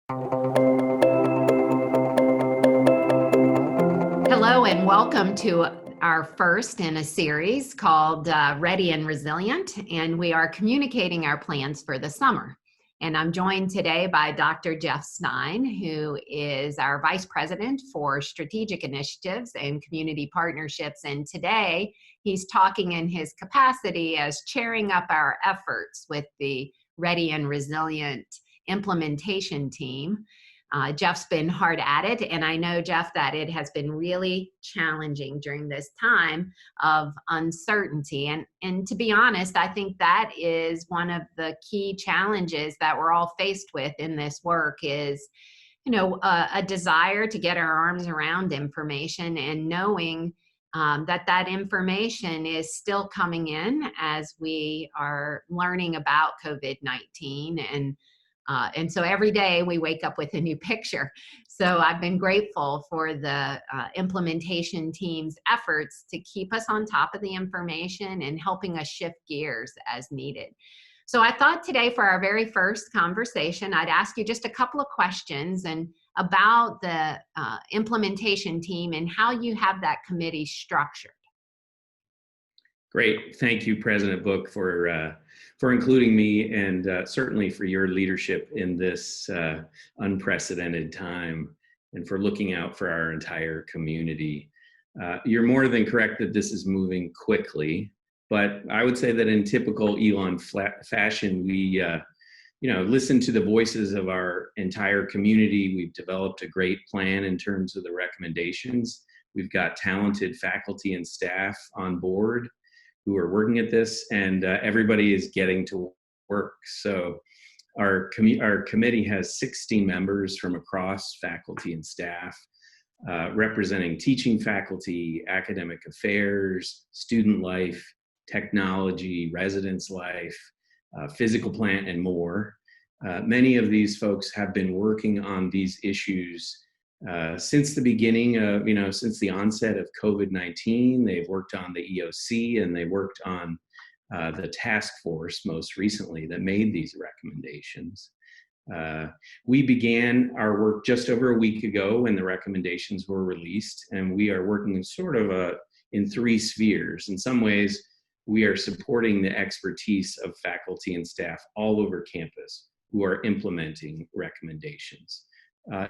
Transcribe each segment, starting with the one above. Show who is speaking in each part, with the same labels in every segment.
Speaker 1: Hello, and welcome to our first in a series called Ready and Resilient, and we are communicating our plans for the summer. And I'm joined today by Dr. Jeff Stein, who is our Vice President for Strategic Initiatives and Community Partnerships. And today, he's talking in his capacity as chairing up our efforts with the Ready and Resilient implementation team. Jeff's been hard at it, and I know, Jeff, that it has been really challenging during this time of uncertainty. And to be honest, I think that is one of the key challenges that we're all faced with in this work is, a desire to get our arms around information and knowing that information is still coming in as we are learning about COVID-19 and so every day we wake up with a new picture. So I've been grateful for the implementation team's efforts to keep us on top of the information and helping us shift gears as needed. So I thought today for our very first conversation, I'd ask you just a couple of questions and about the implementation team and how you have that committee structured.
Speaker 2: Great. Thank you, President Book, for including me and certainly for your leadership in this unprecedented time and for looking out for our entire community. You're more than correct that this is moving quickly, but I would say that in typical Elon fashion, we listen to the voices of our entire community. We've developed a great plan in terms of the recommendations. We've got talented faculty and staff on board who are working at this, and everybody is getting to work. So our committee has 16 members from across faculty and staff, representing teaching faculty, academic affairs, student life, technology, residence life, physical plant, and more. Many of these folks have been working on these issues since the beginning of, since the onset of COVID-19. They've worked on the EOC and they worked on the task force most recently that made these recommendations. We began our work just over a week ago when the recommendations were released, and we are working sort of in three spheres. In some ways, we are supporting the expertise of faculty and staff all over campus who are implementing recommendations.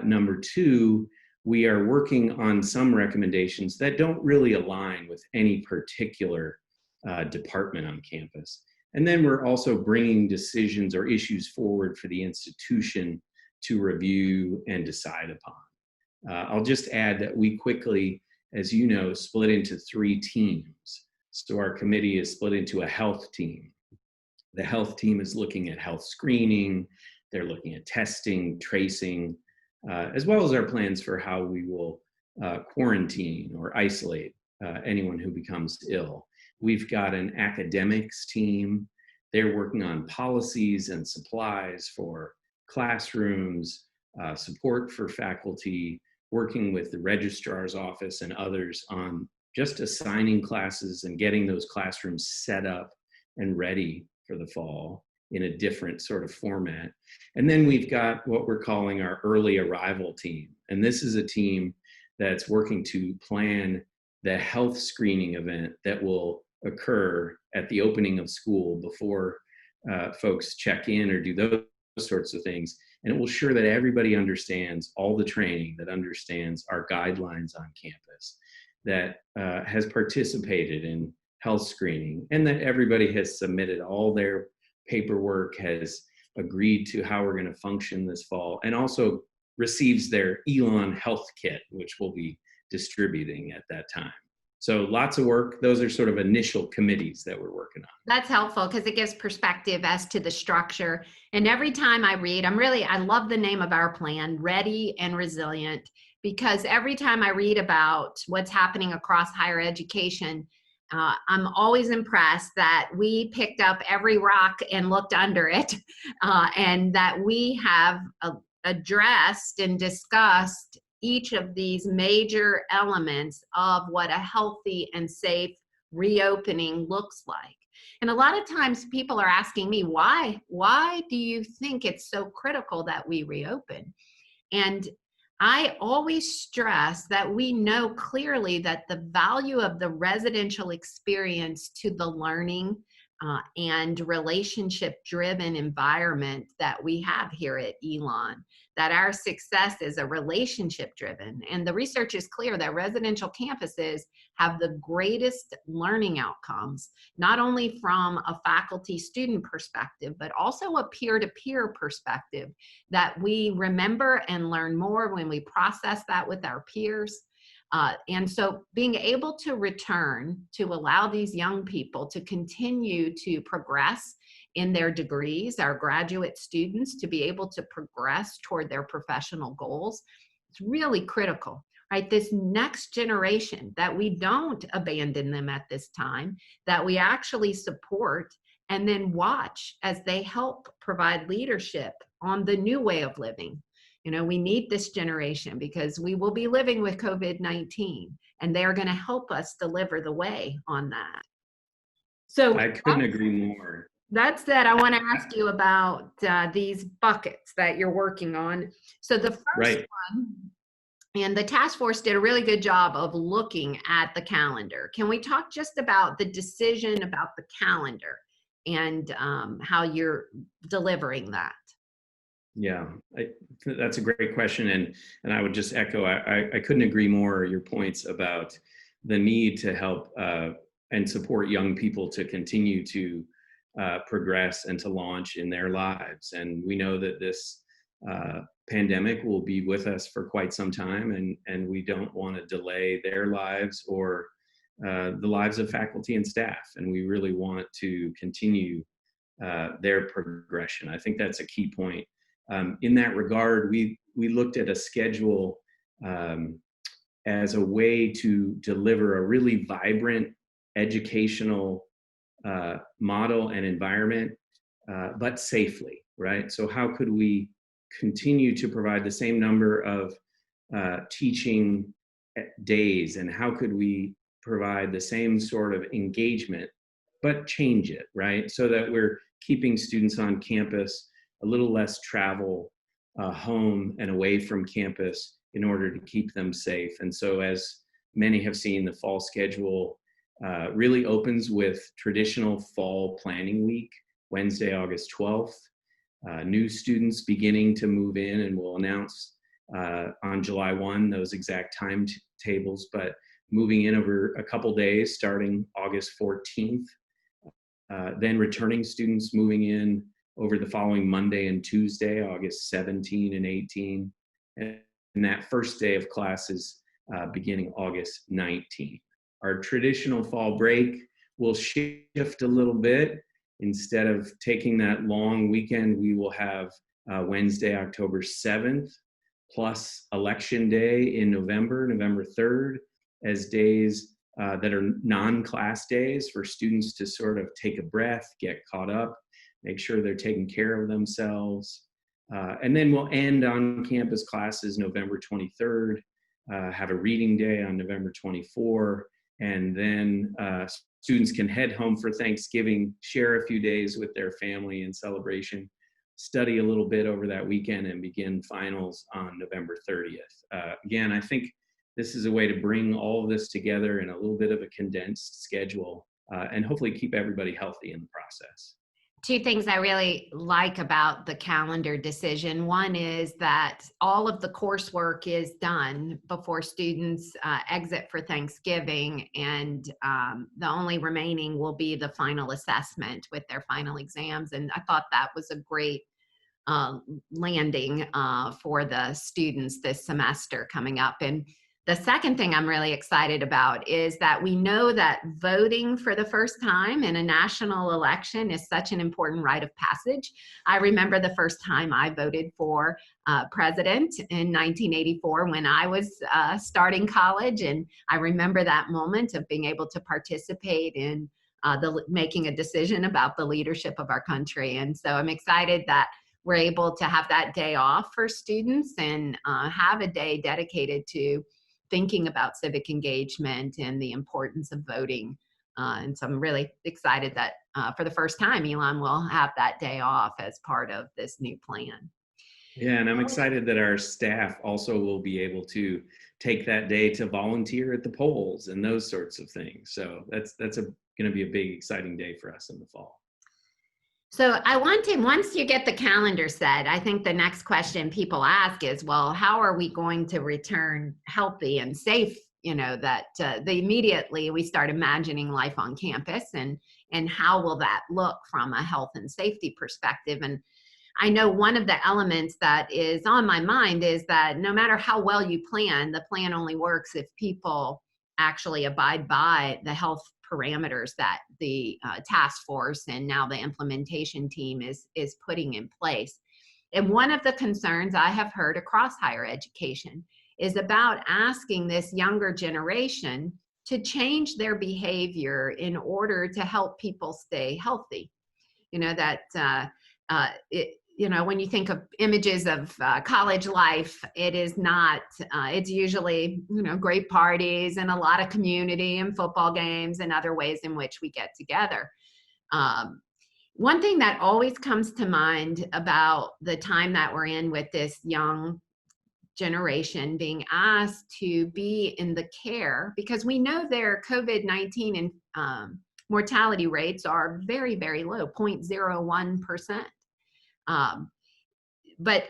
Speaker 2: Number two, we are working on some recommendations that don't really align with any particular department on campus. And then we're also bringing decisions or issues forward for the institution to review and decide upon. I'll just add that we quickly, as you know, split into three teams. So our committee is split into a health team. The health team is looking at health screening. They're looking at testing, tracing, as well as our plans for how we will quarantine or isolate anyone who becomes ill. We've got an academics team. They're working on policies and supplies for classrooms, support for faculty, working with the registrar's office and others on just assigning classes and getting those classrooms set up and ready for the fall in a different sort of format. And then we've got what we're calling our early arrival team. And this is a team that's working to plan the health screening event that will occur at the opening of school before folks check in or do those sorts of things. And it will ensure that everybody understands all the training, that understands our guidelines on campus, that has participated in health screening, and that everybody has submitted all their paperwork, has agreed to how we're going to function this fall, and also receives their Elon Health Kit, which we'll be distributing at that time. So lots of work. Those are sort of initial committees that we're working on.
Speaker 1: That's helpful because it gives perspective as to the structure. And every time I read, I love the name of our plan, Ready and Resilient, because every time I read about what's happening across higher education, I'm always impressed that we picked up every rock and looked under it, and that we have addressed and discussed each of these major elements of what a healthy and safe reopening looks like. And a lot of times people are asking me, why do you think it's so critical that we reopen? And I always stress that we know clearly that the value of the residential experience to the learning and relationship driven environment that we have here at Elon, that our success is a relationship driven. And the research is clear that residential campuses have the greatest learning outcomes, not only from a faculty student perspective, but also a peer to peer perspective, that we remember and learn more when we process that with our peers. And so being able to return to allow these young people to continue to progress in their degrees, our graduate students to be able to progress toward their professional goals, it's really critical, right? This next generation, that we don't abandon them at this time, that we actually support and then watch as they help provide leadership on the new way of living. You know, we need this generation because we will be living with COVID-19, and they're going to help us deliver the way on that. So
Speaker 2: I couldn't agree more.
Speaker 1: That said, I want to ask you about these buckets that you're working on. So the first one, and the task force did a really good job of looking at the calendar. Can we talk just about the decision about the calendar and how you're delivering that?
Speaker 2: Yeah, that's a great question. And I would just echo, I couldn't agree more your points about the need to help and support young people to continue to progress and to launch in their lives. And we know that this pandemic will be with us for quite some time, and we don't want to delay their lives or the lives of faculty and staff. And we really want to continue their progression. I think that's a key point. In that regard, we looked at a schedule as a way to deliver a really vibrant educational model and environment, but safely, right? So how could we continue to provide the same number of teaching days, and how could we provide the same sort of engagement, but change it, right? So that we're keeping students on campus, a little less travel home and away from campus in order to keep them safe. And so, as many have seen, the fall schedule really opens with traditional fall planning week, Wednesday, August 12th. New students beginning to move in, and we'll announce on July 1 those exact timetables, but moving in over a couple days starting August 14th. Then returning students moving in over the following Monday and Tuesday, August 17 and 18. And that first day of classes beginning August 19. Our traditional fall break will shift a little bit. Instead of taking that long weekend, we will have Wednesday, October 7th, plus Election Day in November 3rd, as days that are non-class days for students to sort of take a breath, get caught up, make sure they're taking care of themselves. And then we'll end on-campus classes November 23rd, have a reading day on November 24th, and then students can head home for Thanksgiving, share a few days with their family in celebration, study a little bit over that weekend, and begin finals on November 30th. Again, I think this is a way to bring all of this together in a little bit of a condensed schedule and hopefully keep everybody healthy in the process.
Speaker 1: Two things I really like about the calendar decision. One is that all of the coursework is done before students exit for Thanksgiving, and the only remaining will be the final assessment with their final exams. And I thought that was a great landing for the students this semester coming up. And the second thing I'm really excited about is that we know that voting for the first time in a national election is such an important rite of passage. I remember the first time I voted for president in 1984 when I was starting college, and I remember that moment of being able to participate in making a decision about the leadership of our country. And so I'm excited that we're able to have that day off for students and have a day dedicated to thinking about civic engagement and the importance of voting And so I'm really excited that for the first time, Elon will have that day off as part of this new plan.
Speaker 2: Yeah, and I'm excited that our staff also will be able to take that day to volunteer at the polls and those sorts of things. So that's going to be a big, exciting day for us in the fall.
Speaker 1: So I want to, once you get the calendar set, I think the next question people ask is, well, how are we going to return healthy and safe? You know, that immediately we start imagining life on campus, and how will that look from a health and safety perspective? And I know one of the elements that is on my mind is that no matter how well you plan, the plan only works if people actually abide by the health parameters that the task force and now the implementation team is putting in place. And one of the concerns I have heard across higher education is about asking this younger generation to change their behavior in order to help people stay healthy. You know, that when you think of images of college life, it is not, it's usually, great parties and a lot of community and football games and other ways in which we get together. One thing that always comes to mind about the time that we're in with this young generation being asked to be in the care, because we know their COVID-19 and mortality rates are very, very low, 0.01%. But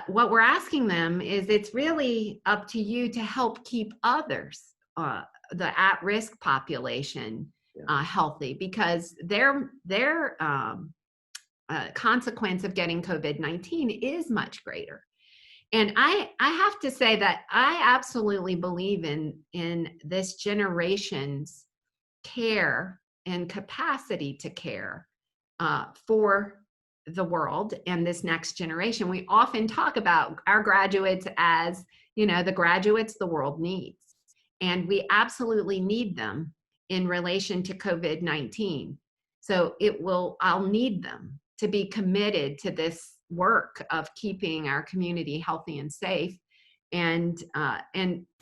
Speaker 1: what we're asking them is, it's really up to you to help keep others, the at-risk population, healthy, because their consequence of getting COVID-19 is much greater. And I have to say that I absolutely believe in this generation's care and capacity to care for the world and this next generation. We often talk about our graduates as, the graduates the world needs. And we absolutely need them in relation to COVID-19. So I'll need them to be committed to this work of keeping our community healthy and safe. And I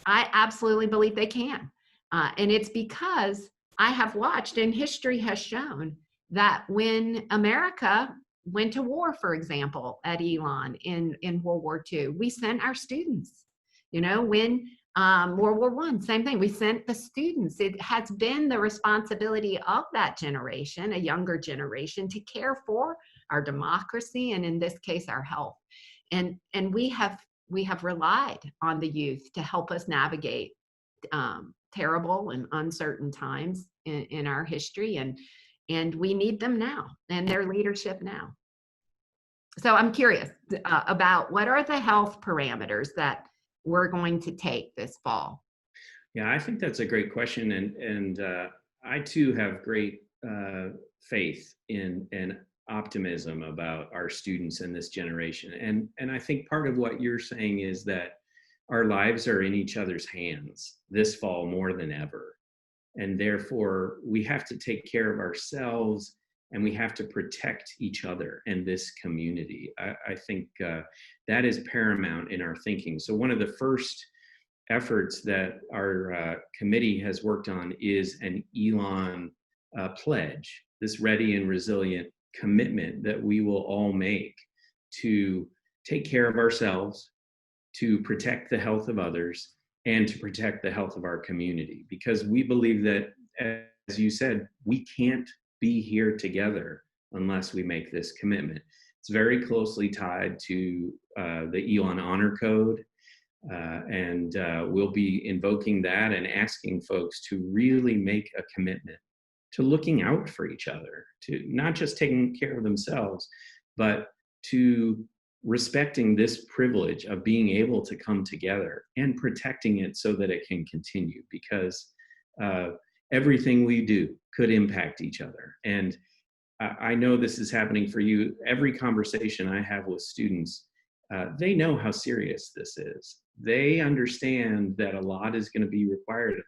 Speaker 1: absolutely believe they can. And it's because I have watched, and history has shown, that when America went to war, for example, at Elon in World War II, we sent our students. When World War I, same thing, we sent the students. It has been the responsibility of that generation, a younger generation, to care for our democracy, and in this case, our health. And we have relied on the youth to help us navigate terrible and uncertain times in our history, and we need them now and their leadership now. So I'm curious about, what are the health parameters that we're going to take this fall?
Speaker 2: Yeah, I think that's a great question, and I too have great faith in and optimism about our students in this generation. And I think part of what you're saying is that our lives are in each other's hands this fall more than ever. And therefore, we have to take care of ourselves, and we have to protect each other and this community. I think that is paramount in our thinking. So one of the first efforts that our committee has worked on is an Elon pledge, this ready and resilient commitment that we will all make to take care of ourselves, to protect the health of others, and to protect the health of our community. Because we believe that, as you said, we can't be here together unless we make this commitment. It's very closely tied to the Elon Honor Code, and we'll be invoking that and asking folks to really make a commitment to looking out for each other, to not just taking care of themselves, but to respecting this privilege of being able to come together and protecting it so that it can continue, because everything we do could impact each other. And I know this is happening for you. Every conversation I have with students, they know how serious this is. They understand that a lot is going to be required of them.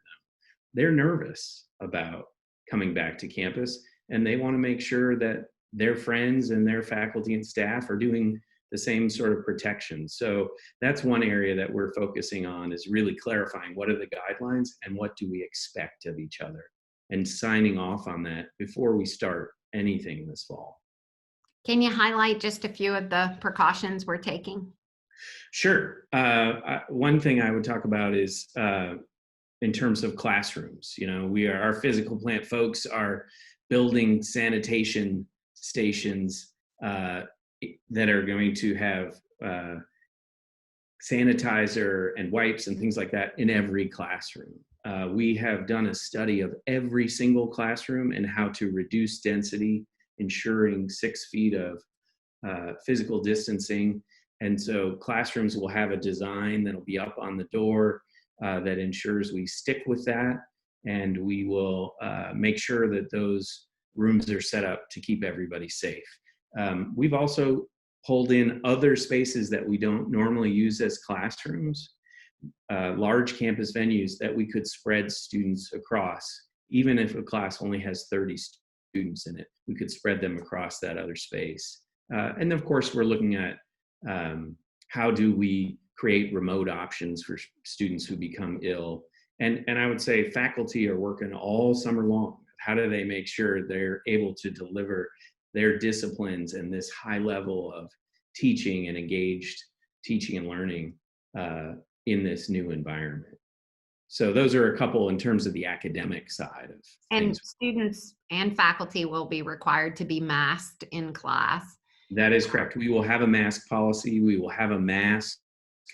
Speaker 2: They're nervous about coming back to campus, and they want to make sure that their friends and their faculty and staff are doing the same sort of protection. So that's one area that we're focusing on, is really clarifying what are the guidelines and what do we expect of each other. and signing off on that before we start anything this fall.
Speaker 1: Can you highlight just a few of the precautions we're taking?
Speaker 2: Sure. One thing I would talk about is in terms of classrooms. Our physical plant folks are building sanitation stations that are going to have sanitizer and wipes and things like that in every classroom. We have done a study of every single classroom and how to reduce density, ensuring 6 feet of physical distancing. And so classrooms will have a design that'll be up on the door that ensures we stick with that. And we will make sure that those rooms are set up to keep everybody safe. We've also pulled in other spaces that we don't normally use as classrooms, large campus venues that we could spread students across. Even if a class only has 30 students in it, we could spread them across that other space. And of course, we're looking at how do we create remote options for students who become ill. And I would say faculty are working all summer long. How do they make sure they're able to deliver their disciplines and this high level of teaching and engaged teaching and learning in this new environment? So those are a couple in terms of the academic side of things.
Speaker 1: And students and faculty will be required to be masked in class.
Speaker 2: That is correct. We will have a mask policy. We will have a mask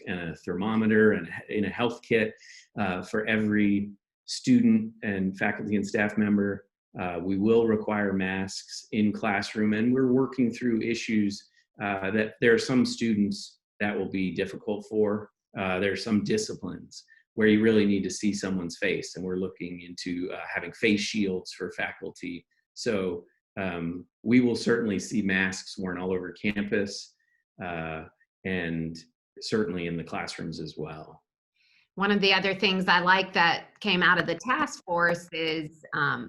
Speaker 2: and a thermometer and in a health kit for every student and faculty and staff member. We will require masks in classroom, and we're working through issues that there are some students that will be difficult for. There are some disciplines where you really need to see someone's face, and we're looking into having face shields for faculty. So we will certainly see masks worn all over campus and certainly in the classrooms as well.
Speaker 1: One of the other things I like that came out of the task force is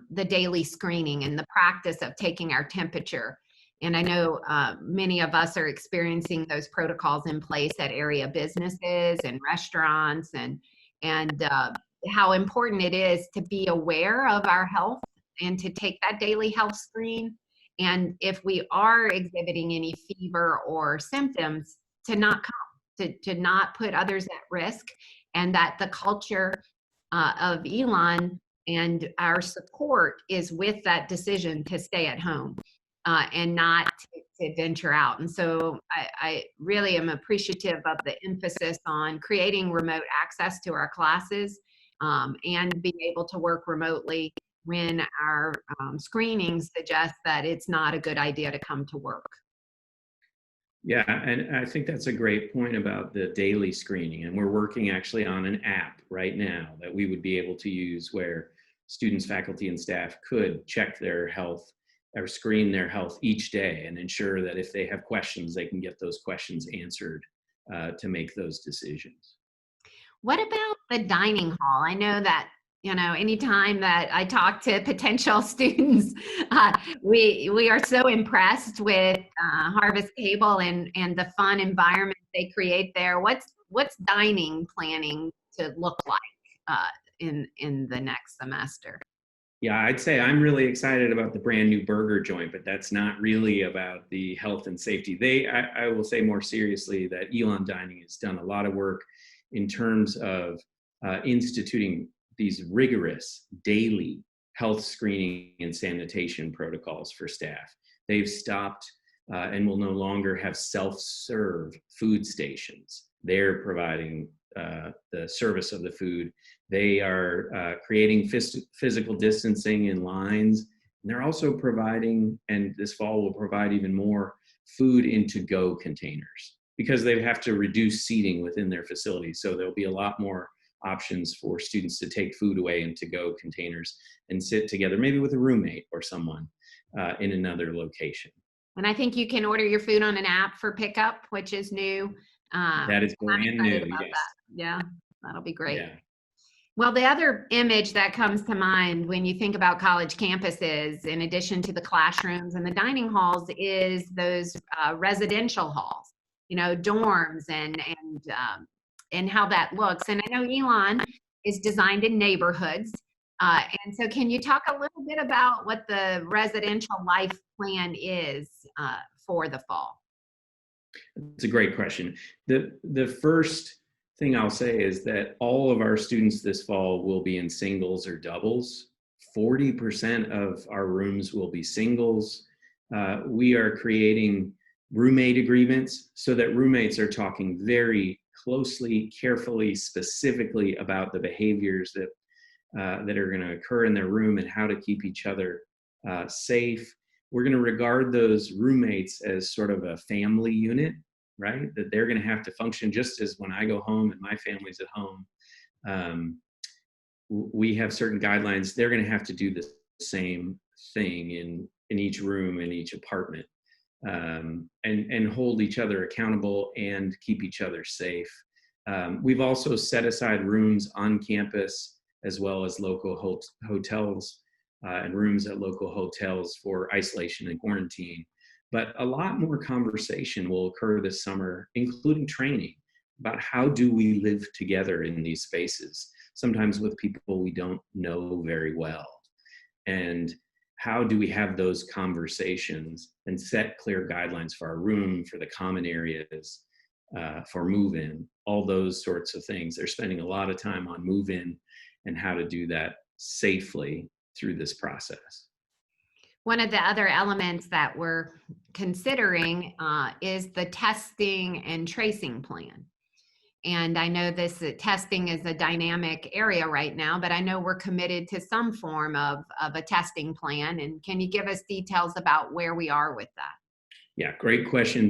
Speaker 1: the daily screening and the practice of taking our temperature. And I know many of us are experiencing those protocols in place at area businesses and restaurants, and how important it is to be aware of our health and to take that daily health screen. And if we are exhibiting any fever or symptoms, to not come, to not put others at risk, and that the culture of Elon and our support is with that decision to stay at home and not to venture out. And so I really am appreciative of the emphasis on creating remote access to our classes and being able to work remotely when our screenings suggest that it's not a good idea to come to work.
Speaker 2: Yeah, and I think that's a great point about the daily screening. And we're working actually on an app right now that we would be able to use where students, faculty, and staff could check their health or screen their health each day and ensure that if they have questions, they can get those questions answered to make those decisions.
Speaker 1: What about the dining hall? I know that, anytime that I talk to potential students, we are so impressed with Harvest Table and the fun environment they create there. What's dining planning to look like in the next semester?
Speaker 2: Yeah, I'd say I'm really excited about the brand new burger joint, but that's not really about the health and safety. I will say more seriously that Elon Dining has done a lot of work in terms of instituting these rigorous daily health screening and sanitation protocols for staff. They've stopped and will no longer have self-serve food stations. They're providing the service of the food. They are creating physical distancing in lines. And they're also providing, and this fall will provide even more, food in to-go containers because they have to reduce seating within their facilities. So there'll be a lot more options for students to take food away in to-go containers and sit together, maybe with a roommate or someone in another location.
Speaker 1: And I think you can order your food on an app for pickup, which is new.
Speaker 2: That is brand new, yes.
Speaker 1: That. Yeah, that'll be great.
Speaker 2: Yeah.
Speaker 1: Well, the other image that comes to mind when you think about college campuses, in addition to the classrooms and the dining halls, is those residential halls, dorms and how that looks. And I know Elon is designed in neighborhoods. And so can you talk a little bit about what the residential life plan is for the fall?
Speaker 2: It's a great question. The first thing I'll say is that all of our students this fall will be in singles or doubles. 40% of our rooms will be singles. We are creating roommate agreements so that roommates are talking very closely, carefully, specifically about the behaviors that are going to occur in their room and how to keep each other safe. We're going to regard those roommates as sort of a family unit, right? That they're going to have to function just as when I go home and my family's at home. We have certain guidelines. They're going to have to do the same thing in each room, in each apartment, and hold each other accountable and keep each other safe. We've also set aside rooms on campus as well as local hotels and rooms at local hotels for isolation and quarantine. But a lot more conversation will occur this summer, including training about how do we live together in these spaces, sometimes with people we don't know very well. And how do we have those conversations and set clear guidelines for our room, for the common areas, for move-in, all those sorts of things. They're spending a lot of time on move-in and how to do that safely through this process.
Speaker 1: One of the other elements that we're considering is the testing and tracing plan. And I know this testing is a dynamic area right now, but I know we're committed to some form of a testing plan. And can you give us details about where we are with that?
Speaker 2: Yeah, great question.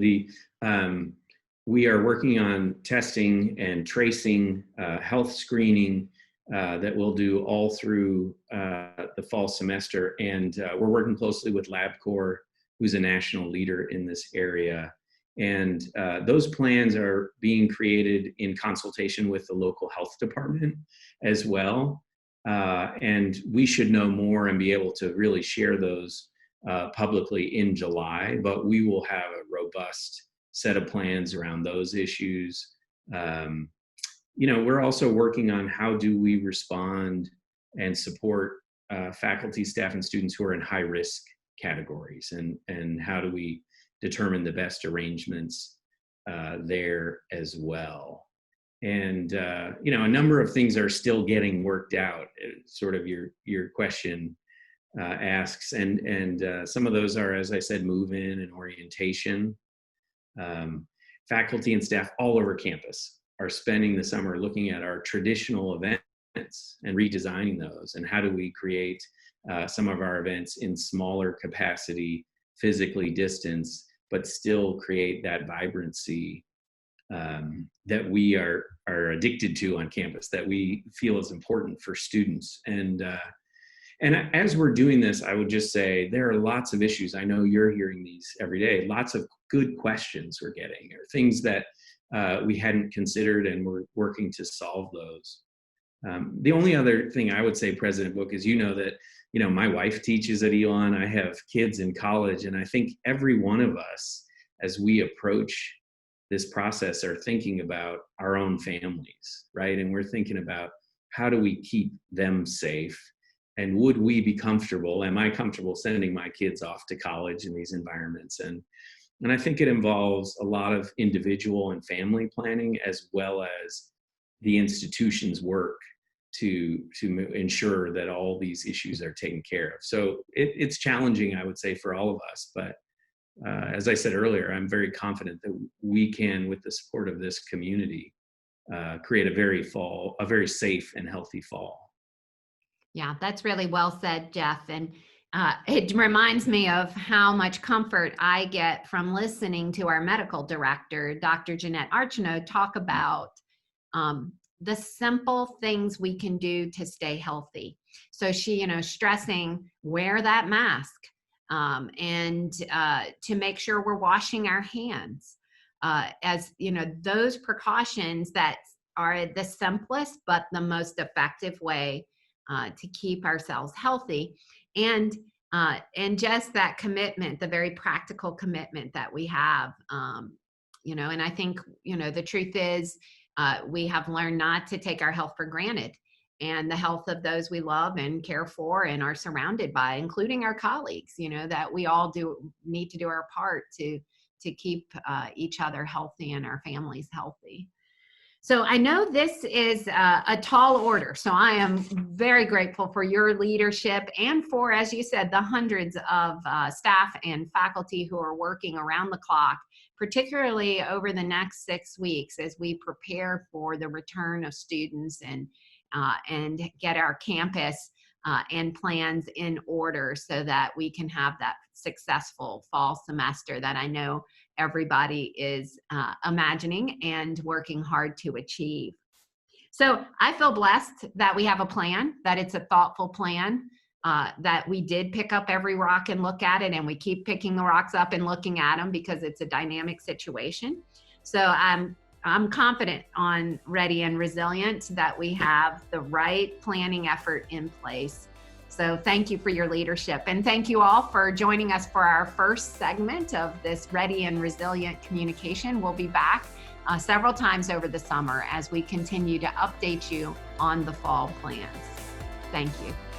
Speaker 2: We are working on testing and tracing, health screening that we'll do all through the fall semester. And we're working closely with LabCorp, who's a national leader in this area. And those plans are being created in consultation with the local health department as well. And we should know more and be able to really share those publicly in July, but we will have a robust set of plans around those issues. We're also working on how do we respond and support faculty, staff, and students who are in high risk categories, and how do we determine the best arrangements there as well. And a number of things are still getting worked out. Sort of your question asks, and some of those are, as I said, move-in and orientation. Faculty and staff all over campus are spending the summer looking at our traditional events and redesigning those, and how do we create some of our events in smaller capacity, physically distanced, but still create that vibrancy that we are addicted to on campus, that we feel is important for students. And as we're doing this, I would just say there are lots of issues. I know you're hearing these every day, lots of good questions we're getting, or things that we hadn't considered, and we're working to solve those. The only other thing I would say, President Book, is that my wife teaches at Elon. I have kids in college, and I think every one of us, as we approach this process, are thinking about our own families, right? And we're thinking about how do we keep them safe, and would we be comfortable? Am I comfortable sending my kids off to college in these environments? And I think it involves a lot of individual and family planning, as well as the institution's work to ensure that all these issues are taken care of. So it's challenging, I would say, for all of us. But as I said earlier, I'm very confident that we can, with the support of this community, create a very safe and healthy fall.
Speaker 1: Yeah, that's really well said, Jeff. And it reminds me of how much comfort I get from listening to our medical director, Dr. Jeanette Archino, talk about the simple things we can do to stay healthy. So she, stressing wear that mask and to make sure we're washing our hands. As those precautions that are the simplest but the most effective way to keep ourselves healthy, and just that commitment, the very practical commitment that we have, and I think the truth is we have learned not to take our health for granted, and the health of those we love and care for and are surrounded by, including our colleagues, that we all need to do our part to keep each other healthy and our families healthy. So I know this is a tall order. So I am very grateful for your leadership and for, as you said, the hundreds of staff and faculty who are working around the clock, particularly over the next 6 weeks as we prepare for the return of students and get our campus and plans in order so that we can have that successful fall semester that I know everybody is imagining and working hard to achieve. So I feel blessed that we have a plan, that it's a thoughtful plan, that we did pick up every rock and look at it, and we keep picking the rocks up and looking at them because it's a dynamic situation. So I'm confident on Ready and Resilient that we have the right planning effort in place. So thank you for your leadership, and thank you all for joining us for our first segment of this Ready and Resilient communication. We'll be back several times over the summer as we continue to update you on the fall plans. Thank you.